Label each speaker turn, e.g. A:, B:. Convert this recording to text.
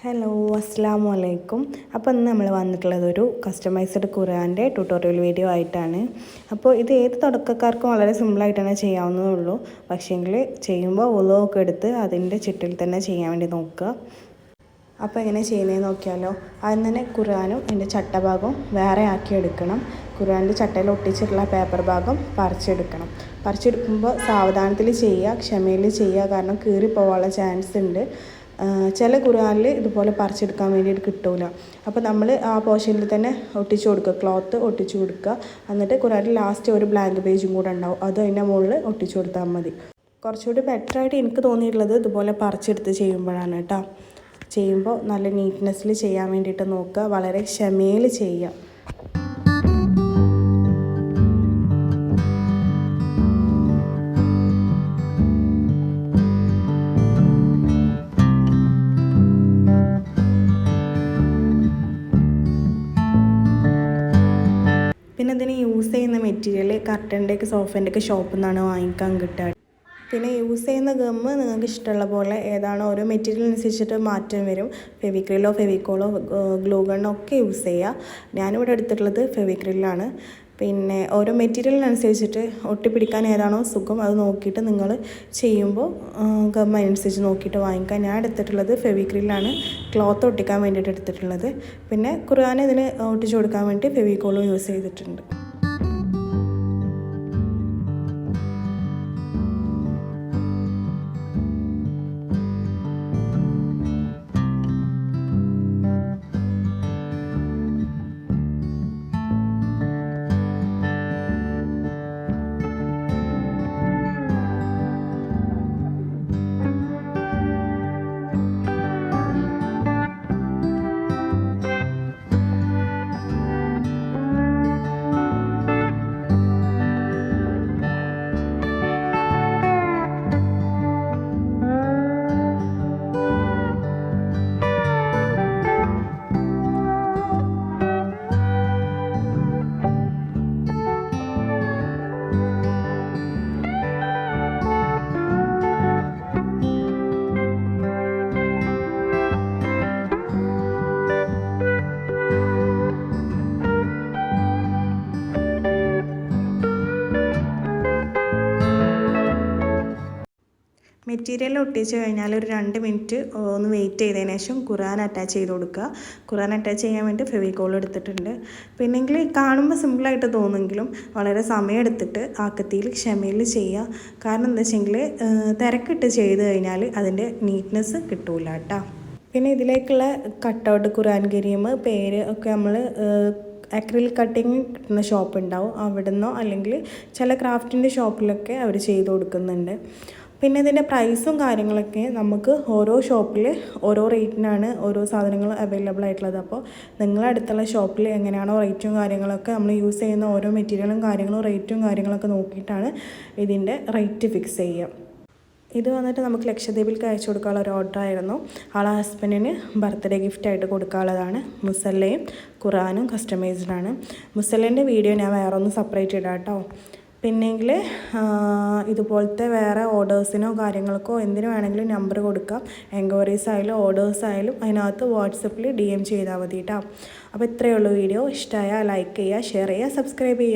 A: Hello അസ്സലാമു അലൈക്കും. അപ്പോൾ ഇന്ന് നമ്മൾ വന്നിട്ടുള്ളത് ഒരു കസ്റ്റമൈസ്ഡ് ഖുർആൻ്റെ ട്യൂട്ടോറിയൽ വീഡിയോ ആയിട്ടാണ്. അപ്പോൾ ഇത് ഏത് തുടക്കക്കാർക്കും വളരെ സിമ്പിളായിട്ടാണ് ചെയ്യാവുന്നതേ ഉള്ളൂ. പക്ഷേങ്കിൽ ചെയ്യുമ്പോൾ വുളുവൊക്കെ എടുത്ത് അതിൻ്റെ ചുറ്റിൽ തന്നെ ചെയ്യാൻ വേണ്ടി നോക്കുക. അപ്പോൾ എങ്ങനെ ചെയ്യുന്നതെന്ന് നോക്കിയാലോ. ആദ്യം തന്നെ ഖുർആനും അതിൻ്റെ ചട്ടഭാഗവും വേറെ ആക്കി എടുക്കണം. ഖുർആൻ്റെ ചട്ടയിൽ ഒട്ടിച്ചിട്ടുള്ള പേപ്പർ ഭാഗം പറിച്ചെടുക്കണം. പറിച്ചെടുക്കുമ്പോൾ സാവധാനത്തിൽ ചെയ്യുക, ക്ഷമയിൽ ചെയ്യുക. കാരണം കീറിപ്പോവാനുള്ള ചാൻസ് ഉണ്ട്. ചില ഖുർആനിൽ ഇതുപോലെ പറിച്ചെടുക്കാൻ വേണ്ടിയിട്ട് കിട്ടില്ല. അപ്പോൾ നമ്മൾ ആ പോർഷനിൽ തന്നെ ഒട്ടിച്ചു കൊടുക്കുക, ക്ലോത്ത് ഒട്ടിച്ചു കൊടുക്കുക. എന്നിട്ട് ഖുർആനിൽ ലാസ്റ്റ് ഒരു ബ്ലാങ്ക് പേജും കൂടെ ഉണ്ടാവും, അത് അതിൻ്റെ മുകളിൽ ഒട്ടിച്ചു കൊടുത്താൽ മതി. കുറച്ചുകൂടി ബെറ്ററായിട്ട് എനിക്ക് തോന്നിയിട്ടുള്ളത് ഇതുപോലെ പറിച്ചെടുത്ത് ചെയ്യുമ്പോഴാണ് കേട്ടോ. ചെയ്യുമ്പോൾ നല്ല നീറ്റ്നെസ്സിൽ ചെയ്യാൻ വേണ്ടിയിട്ട് നോക്കുക, വളരെ ക്ഷമയിൽ ചെയ്യുക. പിന്നെ ഇതിന് യൂസ് ചെയ്യുന്ന മെറ്റീരിയൽ കർട്ടൻ്റെയൊക്കെ സോഫേൻ്റെയൊക്കെ ഷോപ്പിൽ നിന്നാണ് വാങ്ങിക്കാൻ കിട്ടുക. പിന്നെ യൂസ് ചെയ്യുന്ന ഗമ്മ് നിങ്ങൾക്ക് ഇഷ്ടമുള്ള പോലെ ഏതാണോ ഓരോ മെറ്റീരിയൽ അനുസരിച്ചിട്ട് മാറ്റം വരും. ഫെവിക്രിലോ ഫെവിക്കോളോ ഗ്ലൂ ഗണ്ണോ ഒക്കെ യൂസ് ചെയ്യുക. ഞാനിവിടെ എടുത്തിട്ടുള്ളത് ഫെവിക്രിലാണ്. പിന്നെ ഓരോ മെറ്റീരിയലിനനുസരിച്ചിട്ട് ഒട്ടിപ്പിടിക്കാൻ ഏതാണോ സുഖം അത് നോക്കിയിട്ട് നിങ്ങൾ ചെയ്യുമ്പോൾ ഗമ്മ അനുസരിച്ച് നോക്കിയിട്ട് വാങ്ങിക്കുക. ഞാൻ എടുത്തിട്ടുള്ളത് ഫെവിക്രിലാണ്, ക്ലോത്ത് ഒട്ടിക്കാൻ വേണ്ടിയിട്ട് എടുത്തിട്ടുള്ളത്. പിന്നെ ഖുർആൻ ഇതിന് ഒട്ടിച്ചു കൊടുക്കാൻ വേണ്ടി ഫെവിക്കോളും യൂസ് ചെയ്തിട്ടുണ്ട്. മെറ്റീരിയൽ ഒട്ടിച്ച് കഴിഞ്ഞാൽ ഒരു 2 മിനിറ്റ് ഒന്ന് വെയിറ്റ് ചെയ്തതിന് ശേഷം ഖുർആൻ അറ്റാച്ച് ചെയ്ത് കൊടുക്കുക. ഖുർആൻ അറ്റാച്ച് ചെയ്യാൻ വേണ്ടി ഫെവിക്കോൾ എടുത്തിട്ടുണ്ട്. പിന്നെങ്കിൽ കാണുമ്പോൾ സിമ്പിളായിട്ട് തോന്നുമെങ്കിലും വളരെ സമയമെടുത്തിട്ട് ആക്കത്തിയിൽ ക്ഷമയിൽ ചെയ്യുക. കാരണം എന്താ വെച്ചെങ്കിൽ തിരക്കിട്ട് ചെയ്ത് കഴിഞ്ഞാൽ അതിൻ്റെ നീറ്റ്നെസ് കിട്ടൂല കേട്ടോ. പിന്നെ ഇതിലേക്കുള്ള കട്ടൗട്ട്, ഖുർആൻ കരീം, പേര് ഒക്കെ നമ്മൾ അക്രിലിക് കട്ടിങ് കിട്ടുന്ന ഷോപ്പ് ഉണ്ടാവും, അവിടെ നിന്നോ അല്ലെങ്കിൽ ചില ക്രാഫ്റ്റിൻ്റെ ഷോപ്പിലൊക്കെ അവർ ചെയ്ത് കൊടുക്കുന്നുണ്ട്. പിന്നെ ഇതിൻ്റെ പ്രൈസും കാര്യങ്ങളൊക്കെ നമുക്ക് ഓരോ ഷോപ്പിൽ ഓരോ റേറ്റിനാണ് ഓരോ സാധനങ്ങൾ അവൈലബിൾ ആയിട്ടുള്ളത്. അപ്പോൾ നിങ്ങളുടെ അടുത്തുള്ള ഷോപ്പിൽ എങ്ങനെയാണോ റേറ്റും കാര്യങ്ങളൊക്കെ നമ്മൾ യൂസ് ചെയ്യുന്ന ഓരോ മെറ്റീരിയലും കാര്യങ്ങളും റേറ്റും കാര്യങ്ങളൊക്കെ നോക്കിയിട്ടാണ് ഇതിൻ്റെ റേറ്റ് ഫിക്സ് ചെയ്യുക. ഇത് വന്നിട്ട് നമുക്ക് ലക്ഷദ്വീപിലേക്ക് അയച്ചു കൊടുക്കാനുള്ള ഒരു ഓർഡർ ആയിരുന്നു. ആളെ ഹസ്ബൻഡിന് ബർത്ത്ഡേ ഗിഫ്റ്റായിട്ട് കൊടുക്കാനുള്ളതാണ്. മുസല്ലയും ഖുർആനും കസ്റ്റമൈസ്ഡാണ്. മുസല്ലേൻ്റെ വീഡിയോ ഞാൻ വേറെ ഒന്ന് സെപ്പറേറ്റ് ഇടാം കേട്ടോ. പിന്നെങ്കിൽ ഇതുപോലത്തെ വേറെ ഓർഡേഴ്സിനോ കാര്യങ്ങൾക്കോ എന്തിനു വേണമെങ്കിലും നമ്പർ കൊടുക്കാം. എൻക്വയറീസ് ആയാലും ഓർഡേഴ്സ് ആയാലും അതിനകത്ത് വാട്സപ്പിൽ DM ചെയ്താൽ മതി കേട്ടോ. അപ്പോൾ ഇത്രയേ ഉള്ളൂ വീഡിയോ. ഇഷ്ടമായാൽ ലൈക്ക് ചെയ്യുക, ഷെയർ ചെയ്യുക, സബ്സ്ക്രൈബ് ചെയ്യുക.